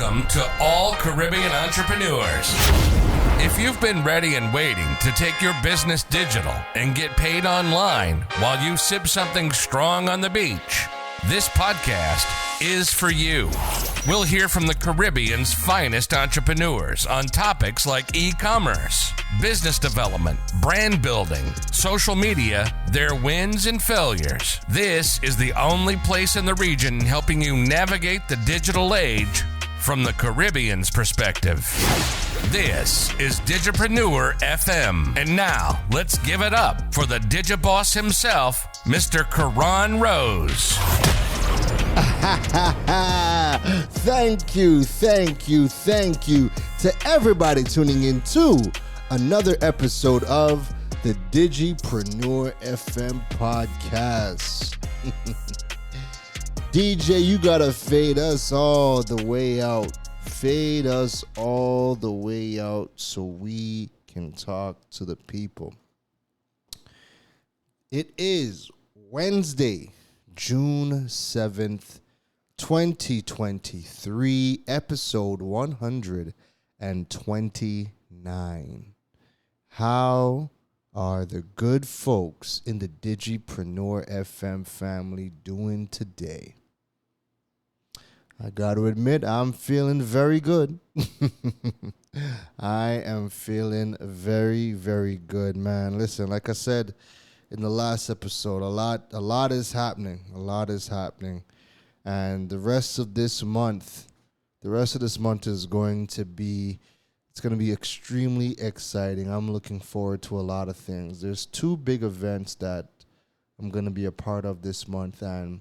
Welcome to all Caribbean entrepreneurs. If you've been ready and waiting to take your business digital and get paid online while you sip something strong on the beach, this podcast is for you. We'll hear from the Caribbean's finest entrepreneurs on topics like e-commerce, business development, brand building, social media, their wins and failures. This is the only place in the region helping you navigate the digital age from the Caribbean's perspective. This is Digipreneur FM. And now, let's give it up for the Digiboss himself, Mr. Karan Rose. Thank you to everybody tuning in to another episode of the Digipreneur FM podcast. DJ, you gotta fade us all the way out. Fade us all the way out so we can talk to the people. It is Wednesday, June 7th, 2023, episode 129. How are the good folks in the Digipreneur FM family doing today? I got to admit, I'm feeling very good. I am feeling very, very good, man. Listen, like I said in the last episode, a lot is happening. A lot is happening. And the rest of this month is going to be extremely exciting. I'm looking forward to a lot of things. There's two big events that I'm going to be a part of this month, and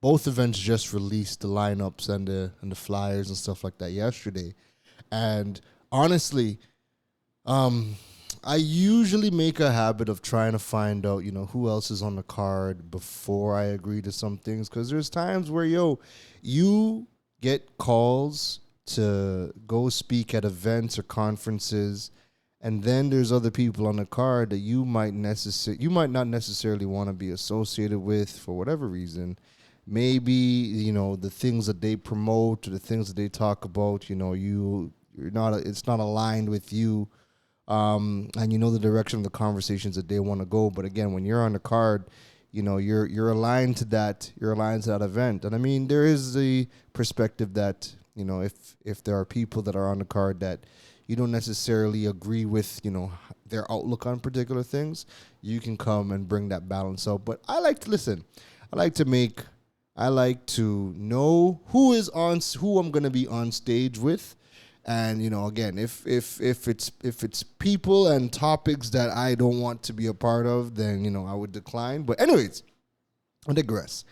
both events just released the lineups and the flyers and stuff like that yesterday. And honestly, I usually make a habit of trying to find out, who else is on the card before I agree to some things. Because there's times where, you get calls to go speak at events or conferences, and then there's other people on the card that you might not necessarily want to be associated with for whatever reason. Maybe, the things that they promote or the things that they talk about, it's not aligned with you. And the direction of the conversations that they want to go. But again, when you're on the card, you're aligned to that. You're aligned to that event. And I mean, there is the perspective that, if there are people that are on the card that you don't necessarily agree with, their outlook on particular things, you can come and bring that balance out. But I like to listen. I like to know who I'm going to be on stage with. And, again, if it's people and topics that I don't want to be a part of, then, I would decline. But anyways, I digress.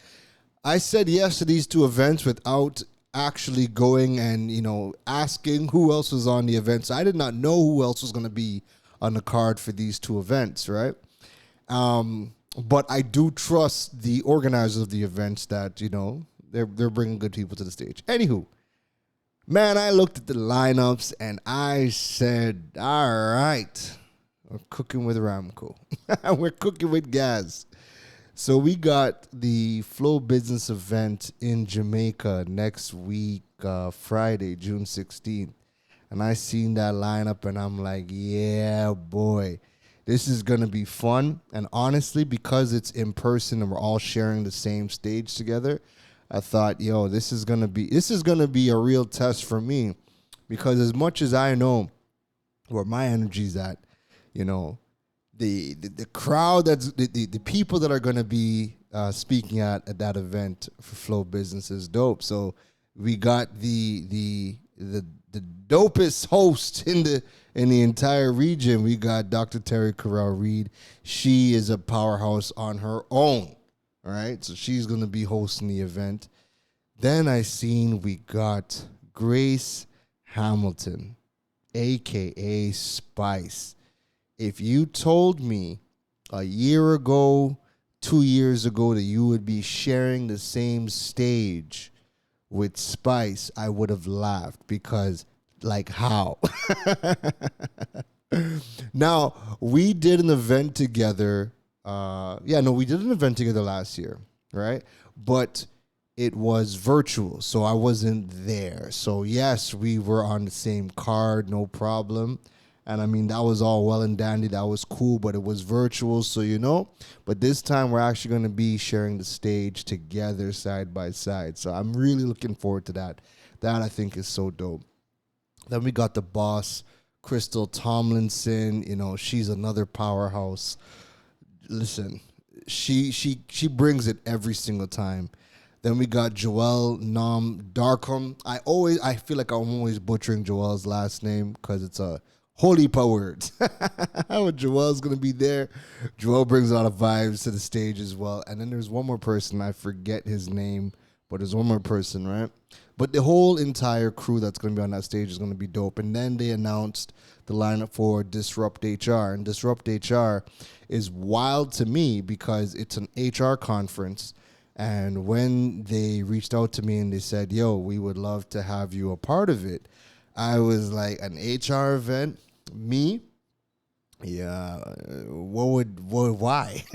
I said yes to these two events without actually going and, asking who else was on the event. So I did not know who else was going to be on the card for these two events, right? But I do trust the organizers of the events that, they're bringing good people to the stage. Anywho. Man, I looked at the lineups and I said, all right, we're cooking with Ramco. We're cooking with gas. So we got the Flow Business event in Jamaica next week, Friday, June 16th. And I seen that lineup and I'm like, yeah, boy, this is going to be fun. And honestly, because it's in person and we're all sharing the same stage together, I thought, this is gonna be a real test for me, because as much as I know where my energy's at, the crowd the people that are gonna be speaking at that event for Flow Business is dope. So we got the dopest host in the entire region. We got Dr. Terry Corral Reed. She is a powerhouse on her own. All right, so she's going to be hosting the event. Then I seen we got Grace Hamilton, a.k.a. Spice. If you told me a year ago, 2 years ago, that you would be sharing the same stage with Spice, I would have laughed, because, how? Now, we did an event together. We did an event together last year, right? But it was virtual, so I wasn't there. So yes, we were on the same card, no problem. And I mean, that was all well and dandy. That was cool, but it was virtual, so But this time, we're actually going to be sharing the stage together, side by side. So I'm really looking forward to that. That I think is so dope. Then we got the boss, Crystal Tomlinson. She's another powerhouse. Listen, she brings it every single time. Then we got Joelle Nam Darkham. I feel like I'm always butchering Joelle's last name because it's a holy power words. Joelle's gonna be there. Joelle brings a lot of vibes to the stage as well. And then there's one more person. I forget his name, but there's one more person, right? But the whole entire crew that's gonna be on that stage is gonna be dope. And then they announced the lineup for Disrupt HR, and Disrupt HR is wild to me because it's an HR conference. And when they reached out to me and they said, yo, we would love to have you a part of it, I was like, an HR event? Me? Yeah, why?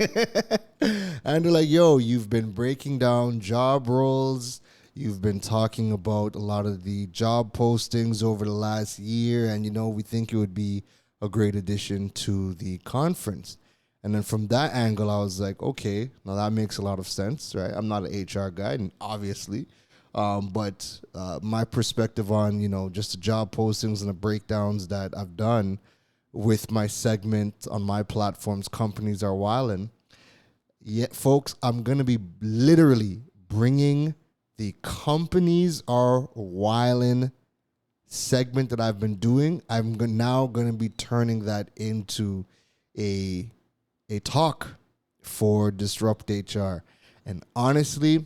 And they're like, yo, you've been breaking down job roles. You've been talking about a lot of the job postings over the last year. And, we think it would be a great addition to the conference. And then from that angle, I was like, okay, now that makes a lot of sense, right? I'm not an HR guy, and obviously. But my perspective on, just the job postings and the breakdowns that I've done with my segment on my platforms, Companies Are Wildin'. Yeah, folks, I'm going to be literally bringing the Companies Are Wildin' segment that I've been doing. I'm now going to be turning that into a talk for Disrupt HR. And honestly,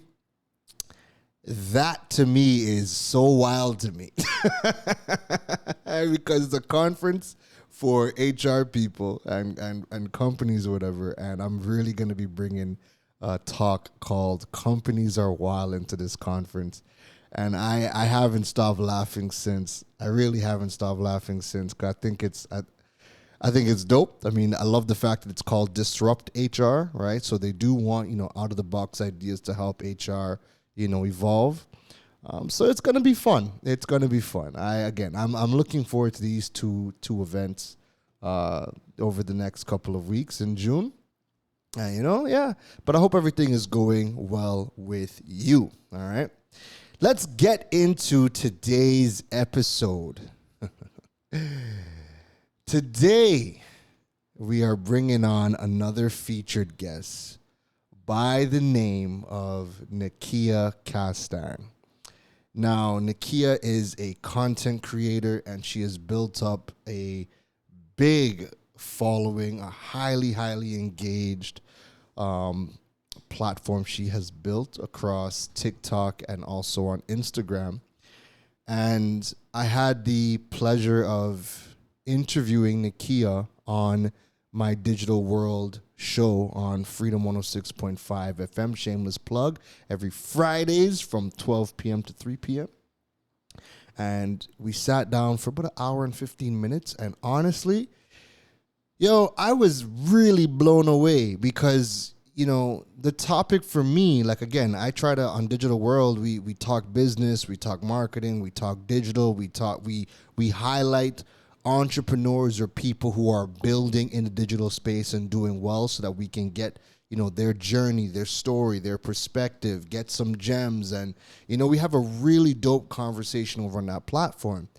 that to me is so wild to me because it's a conference for HR people and companies or whatever. And I'm really going to be bringing a talk called Companies Are Wild into this conference. And I haven't stopped laughing since. I really haven't stopped laughing since. 'Cause I think it's dope. I mean, I love the fact that it's called Disrupt HR, right? So they do want, out of the box ideas to help HR, evolve. So it's gonna be fun. It's gonna be fun. I'm looking forward to these two events over the next couple of weeks in June. Yeah. But I hope everything is going well with you. All right. Let's get into today's episode. Today, we are bringing on another featured guest by the name of Nakiah Castang. Now, Nakiah is a content creator, and she has built up a big following, a highly, highly engaged platform she has built across TikTok and also on Instagram. And I had the pleasure of interviewing Nakiah on my Digital World show on Freedom 106.5 FM, shameless plug, every Fridays from 12 p.m. to 3 p.m. And we sat down for about an hour and 15 minutes. And honestly, I was really blown away because, the topic for me, like, again, I try to, on Digital World, we talk business, we talk marketing, we talk digital, we highlight entrepreneurs or people who are building in the digital space and doing well so that we can get, their journey, their story, their perspective, get some gems. And, we have a really dope conversation over on that platform.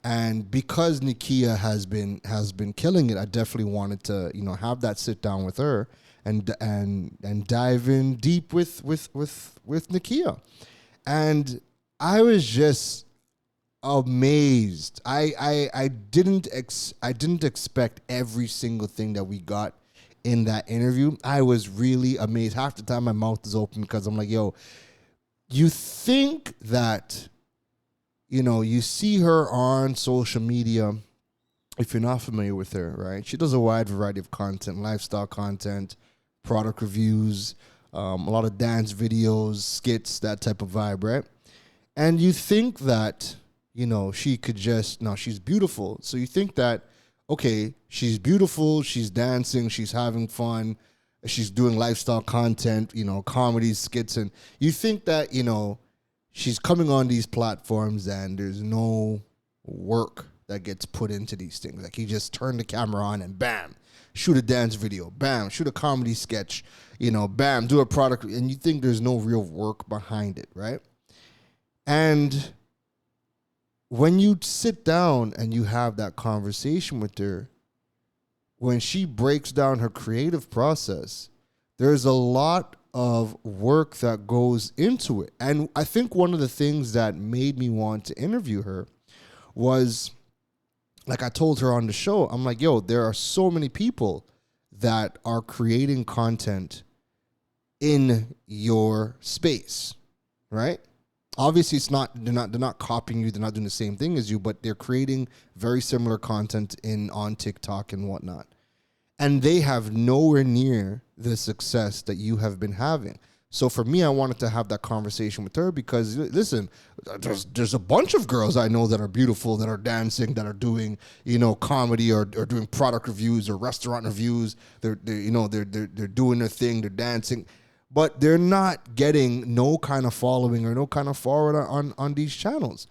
And because Nakiah has been killing it, I definitely wanted to, have that sit down with her and dive in deep with Nakiah. And I was just amazed. I didn't expect every single thing that we got in that interview. I was really amazed. Half the time my mouth is open because I'm like, yo, you think that, you see her on social media. If you're not familiar with her, right? She does a wide variety of content, lifestyle content, product reviews, a lot of dance videos, skits, that type of vibe, right? And you think that, she could just, no, she's beautiful. So you think that, okay, she's beautiful, she's dancing, she's having fun, she's doing lifestyle content, comedy skits, and you think that, she's coming on these platforms and there's no work that gets put into these things. Like, you just turn the camera on and bam, shoot a dance video, bam, shoot a comedy sketch, bam, do a product, and you think there's no real work behind it, right? And when you sit down and you have that conversation with her, when she breaks down her creative process, there's a lot of work that goes into it. And I think one of the things that made me want to interview her was, like I told her on the show, I'm like, yo, there are so many people that are creating content in your space, right? Obviously, they're not copying you, they're not doing the same thing as you, but they're creating very similar content on TikTok and whatnot. And they have nowhere near the success that you have been having. So for me, I wanted to have that conversation with her because, listen, there's a bunch of girls I know that are beautiful, that are dancing, that are doing, comedy or doing product reviews or restaurant reviews. They're doing their thing, they're dancing, but they're not getting no kind of following or no kind of forward on these channels.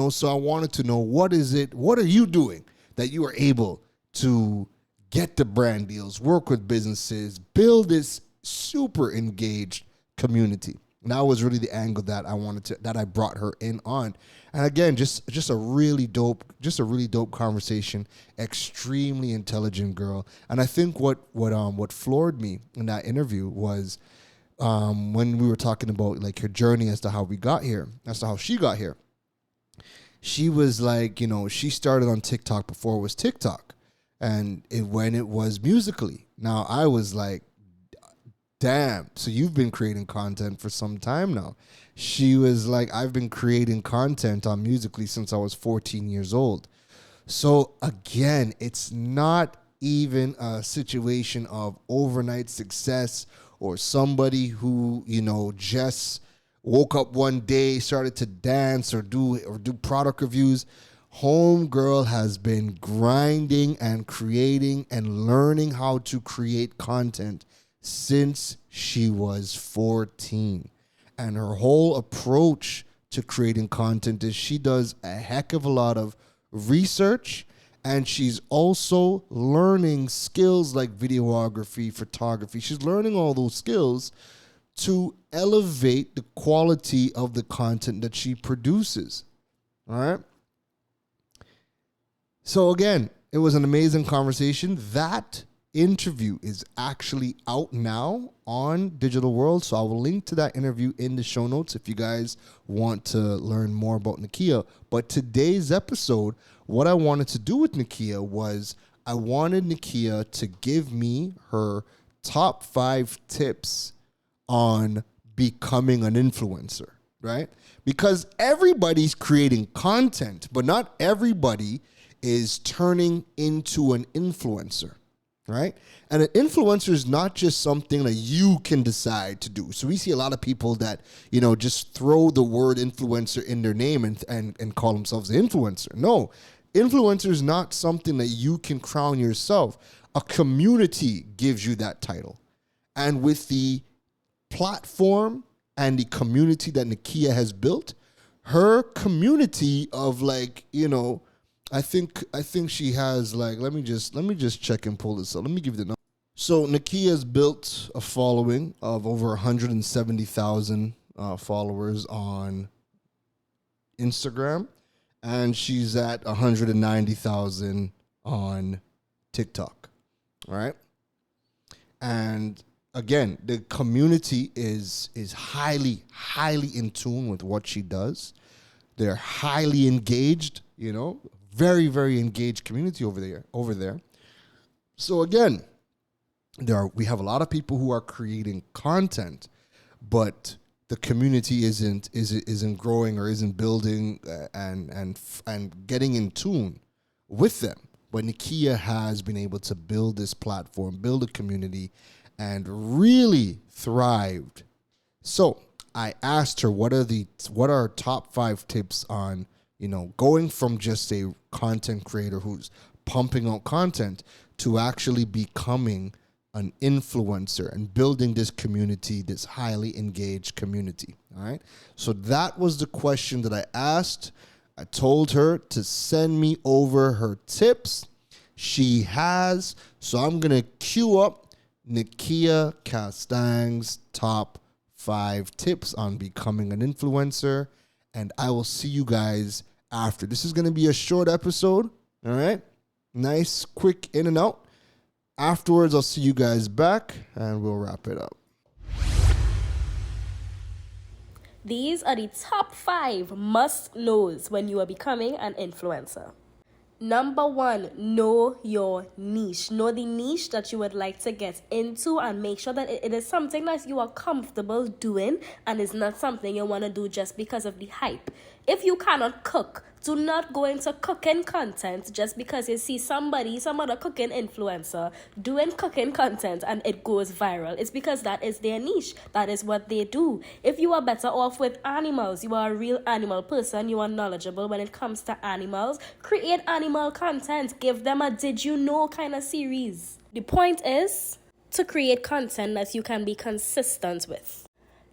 So I wanted to know, what are you doing that you are able to get the brand deals, work with businesses, build this super engaged community? And that was really the angle that I brought her in on. And again, just a really dope conversation, extremely intelligent girl. And I think what floored me in that interview was when we were talking about like her journey as to how we got here, as to how she got here. She was like, she started on TikTok before it was TikTok, and when it was Musical.ly. Now I was like, damn, so you've been creating content for some time now. She was like, I've been creating content on Musical.ly since I was 14 years old. So again, it's not even a situation of overnight success or somebody who, just woke up one day, started to dance or do product reviews. Homegirl has been grinding and creating and learning how to create content since she was 14. And her whole approach to creating content is she does a heck of a lot of research, and she's also learning skills like videography, photography. She's learning all those skills to elevate the quality of the content that she produces. All right? So again, it was an amazing conversation. That interview is actually out now on Digital World, so I will link to that interview in the show notes if you guys want to learn more about Nakiah. But today's episode, what I wanted to do with Nakiah was I wanted Nakiah to give me her top 5 tips on becoming an influencer, right? Because everybody's creating content, but not everybody is turning into an influencer. Right? And an influencer is not just something that you can decide to do. So we see a lot of people that, just throw the word influencer in their name and call themselves an influencer. No, influencer is not something that you can crown yourself. A community gives you that title. And with the platform and the community that Nakiah has built, her community of I think she has let me just check and pull this up. Let me give you the number. So Nakiah's built a following of over 170,000 followers on Instagram, and she's at 190,000 on TikTok. All right, and again, the community is highly in tune with what she does. They're highly engaged. Very, very engaged community over there. So again, we have a lot of people who are creating content, but the community isn't growing or isn't building and getting in tune with them. But Nakiah has been able to build this platform, build a community, and really thrived. So I asked her, what are her top 5 tips on going from just a content creator who's pumping out content to actually becoming an influencer and building this community, this highly engaged community. All right. So that was the question that I asked. I told her to send me over her tips. She has. So I'm going to queue up Nakiah Castang's top 5 tips on becoming an influencer. And I will see you guys after. This is going to be a short episode. All right. Nice, quick in and out. Afterwards, I'll see you guys back and we'll wrap it up. These are the top 5 must-knows when you are becoming an influencer. Number 1, know your niche. Know the niche that you would like to get into and make sure that it is something that you are comfortable doing and is not something you want to do just because of the hype. If you cannot cook, do not go into cooking content just because you see some other cooking influencer doing cooking content and it goes viral. It's because that is their niche. That is what they do. If you are better off with animals, you are a real animal person, you are knowledgeable when it comes to animals, create animal content. Give them a did you know kind of series. The point is to create content that you can be consistent with.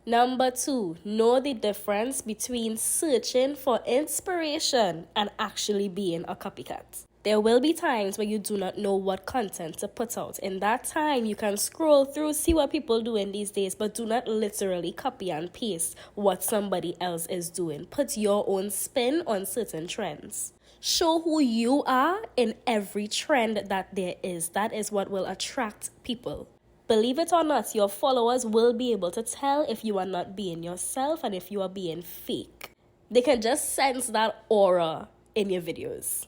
Number 2, know the difference between searching for inspiration and actually being a copycat. There will be times where you do not know what content to put out. In that time, you can scroll through, see what people doing these days, but do not literally copy and paste what somebody else is doing. Put your own spin on certain trends. Show who you are in every trend that there is. That is what will attract people. Believe it or not, your followers will be able to tell if you are not being yourself and if you are being fake. They can just sense that aura in your videos.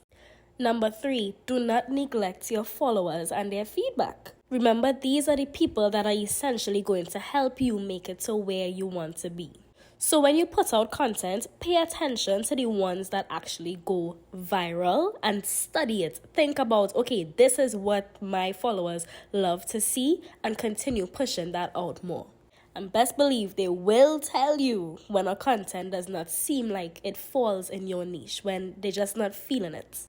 Number 3, do not neglect your followers and their feedback. Remember, these are the people that are essentially going to help you make it to where you want to be. So when you put out content, pay attention to the ones that actually go viral and study it. Think about, okay, this is what my followers love to see, and continue pushing that out more. And best believe they will tell you when a content does not seem like it falls in your niche, when they're just not feeling it.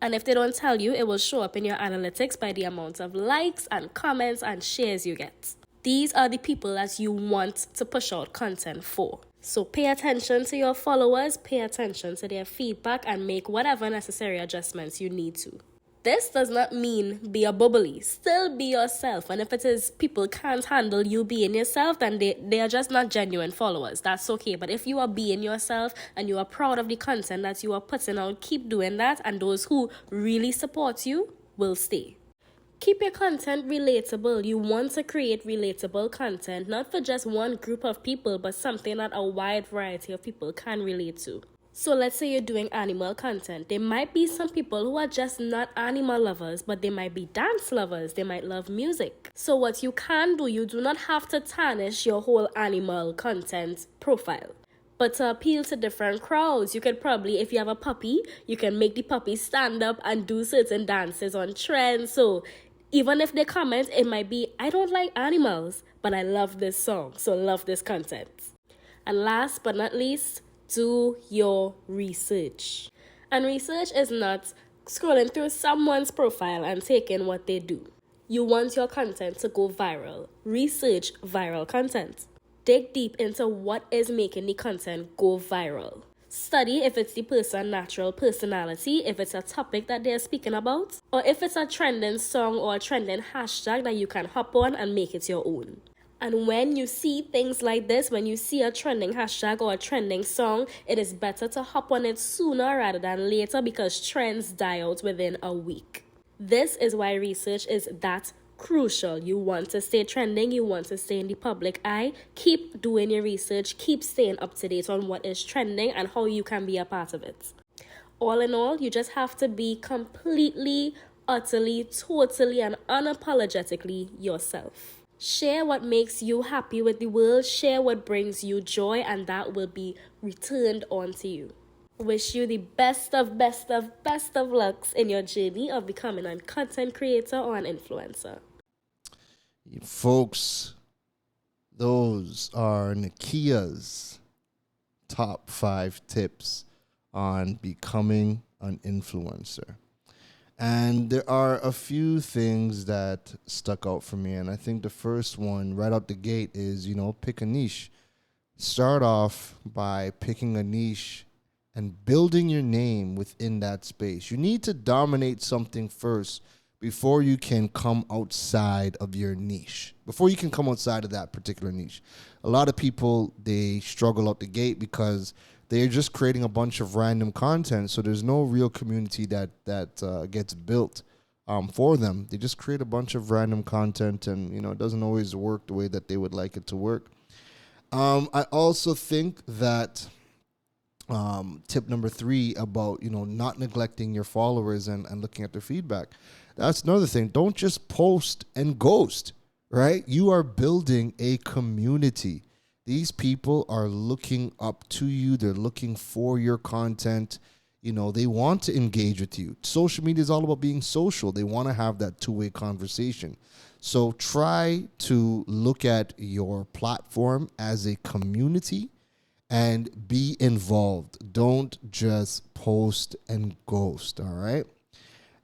And if they don't tell you, it will show up in your analytics by the amount of likes and comments and shares you get. These are the people that you want to push out content for. So pay attention to your followers, pay attention to their feedback, and make whatever necessary adjustments you need to. This does not mean be a bubbly. Still be yourself. And if it is people can't handle you being yourself, then they are just not genuine followers. That's okay. But if you are being yourself and you are proud of the content that you are putting out, keep doing that. And those who really support you will stay. Keep your content relatable. You want to create relatable content, not for just one group of people, but something that a wide variety of people can relate to. So let's say you're doing animal content. There might be some people who are just not animal lovers, but they might be dance lovers. They might love music. So what you can do, you do not have to tarnish your whole animal content profile. But to appeal to different crowds, you could probably, if you have a puppy, you can make the puppy stand up and do certain dances on trends. So even if they comment, it might be, I don't like animals, but I love this song, so love this content. And last but not least, do your research. And research is not scrolling through someone's profile and taking what they do. You want your content to go viral. Research viral content. Dig deep into what is making the content go viral. Study if it's the person's natural personality, if it's a topic that they're speaking about, or if it's a trending song or a trending hashtag that you can hop on and make it your own. And when you see things like this, when you see a trending hashtag or a trending song, it is better to hop on it sooner rather than later, because trends die out within a week. This is why research is that crucial. You want to stay trending, you want to stay in the public eye. Keep doing your research, keep staying up to date on what is trending and how you can be a part of it. All in all, you just have to be completely, utterly, totally, and unapologetically yourself. Share what makes you happy with the world, share what brings you joy, and that will be returned onto you. Wish you the best of lucks in your journey of becoming a content creator or an influencer. Folks, those are Nakiah's top 5 tips on becoming an influencer. And there are a few things that stuck out for me. And I think the first one right out the gate is, pick a niche. Start off by picking a niche and building your name within that space. You need to dominate something first before you can come outside of your niche, before you can come outside of that particular niche. A lot of people, they struggle out the gate because they're just creating a bunch of random content, so there's no real community that gets built for them. They just create a bunch of random content, and it doesn't always work the way that they would like it to work. I also think that tip number 3 about not neglecting your followers and looking at their feedback. That's another thing. Don't just post and ghost, right? You are building a community. These people are looking up to you. They're looking for your content. They want to engage with you. Social media is all about being social. They want to have that two-way conversation. So try to look at your platform as a community and be involved. Don't just post and ghost, all right?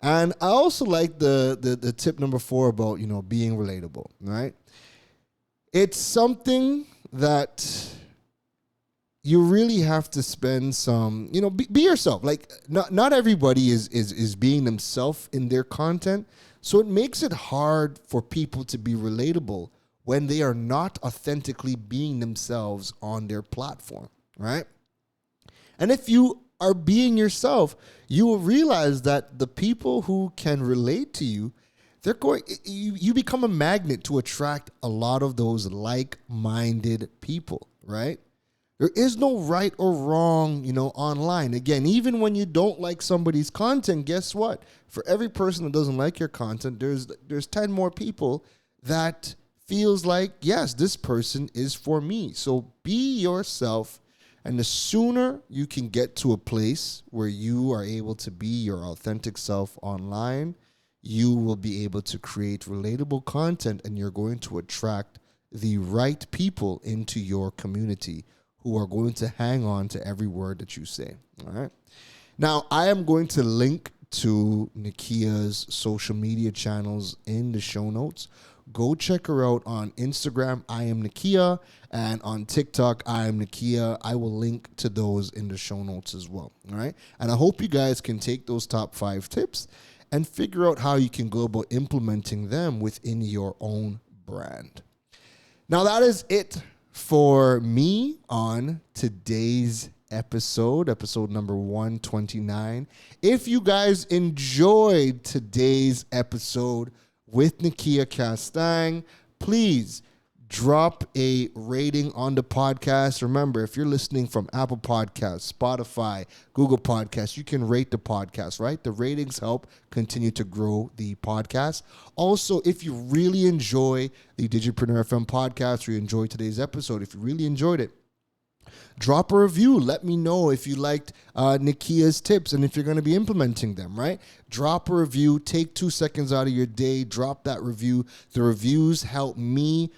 And I also like the tip number 4 about, being relatable, right? It's something that you really have to spend some, be yourself. Like, not everybody is being themselves in their content. So it makes it hard for people to be relatable when they are not authentically being themselves on their platform, right? And if you are being yourself, you will realize that the people who can relate to you, you become a magnet to attract a lot of those like-minded people, right? There is no right or wrong, online. Again, even when you don't like somebody's content, guess what? For every person that doesn't like your content, there's 10 more people that feels like, yes, this person is for me. So be yourself. And the sooner you can get to a place where you are able to be your authentic self online, you will be able to create relatable content, and you're going to attract the right people into your community who are going to hang on to every word that you say. All right. Now, I am going to link to Nakiah's social media channels in the show notes. Go check her out on Instagram, I am Nakiah, and on TikTok, I am Nakiah. I will link to those in the show notes as well. All right. And I hope you guys can take those top 5 tips and figure out how you can go about implementing them within your own brand. Now, that is it for me on today's episode number 129. If you guys enjoyed today's episode with Nakiah Castang, please drop a rating on the podcast. Remember, if you're listening from Apple Podcasts, Spotify, Google Podcasts, you can rate the podcast, right? The ratings help continue to grow the podcast. Also, if you really enjoy the Digipreneur FM podcast, or you enjoyed today's episode, if you really enjoyed it, drop a review. Let me know if you liked Nakiah's tips and if you're going to be implementing them, right? Drop a review. Take 2 seconds out of your day. Drop that review. The reviews help me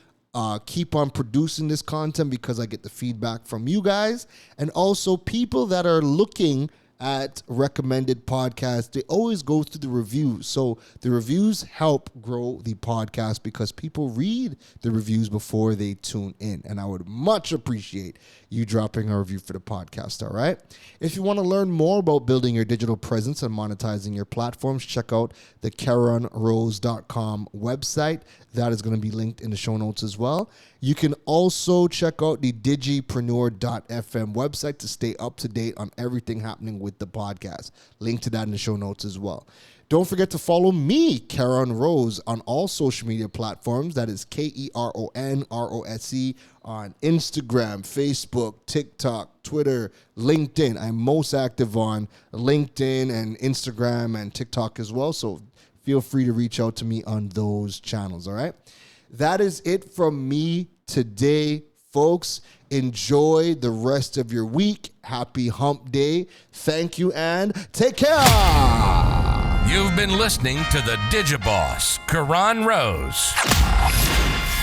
keep on producing this content because I get the feedback from you guys. And also people that are looking at recommended podcasts, they always go through the reviews. So the reviews help grow the podcast because people read the reviews before they tune in. And I would much appreciate you dropping a review for the podcast, all right? If you want to learn more about building your digital presence and monetizing your platforms, check out the KaronRose.com website. That is going to be linked in the show notes as well. You can also check out the Digipreneur.fm website to stay up to date on everything happening with the podcast. Link to that in the show notes as well. Don't forget to follow me, Karon Rose, on all social media platforms. That is KeronRose on Instagram, Facebook, TikTok, Twitter, LinkedIn. I'm most active on LinkedIn and Instagram and TikTok as well. So feel free to reach out to me on those channels, all right? That is it from me today, folks. Enjoy the rest of your week. Happy hump day. Thank you and take care. You've been listening to the Digiboss, Karan Rose.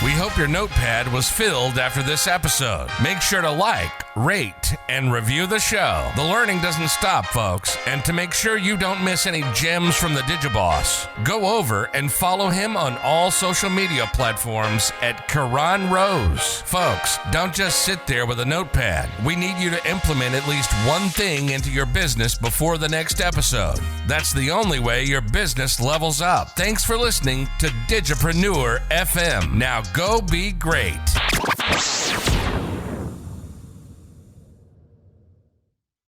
We hope your notepad was filled after this episode. Make sure to like, rate, and review the show. The learning doesn't stop, folks. And to make sure you don't miss any gems from the Digiboss, go over and follow him on all social media platforms at Karan Rose. Folks, don't just sit there with a notepad. We need you to implement at least one thing into your business before the next episode. That's the only way your business levels up. Thanks for listening to Digipreneur FM. Now go be great.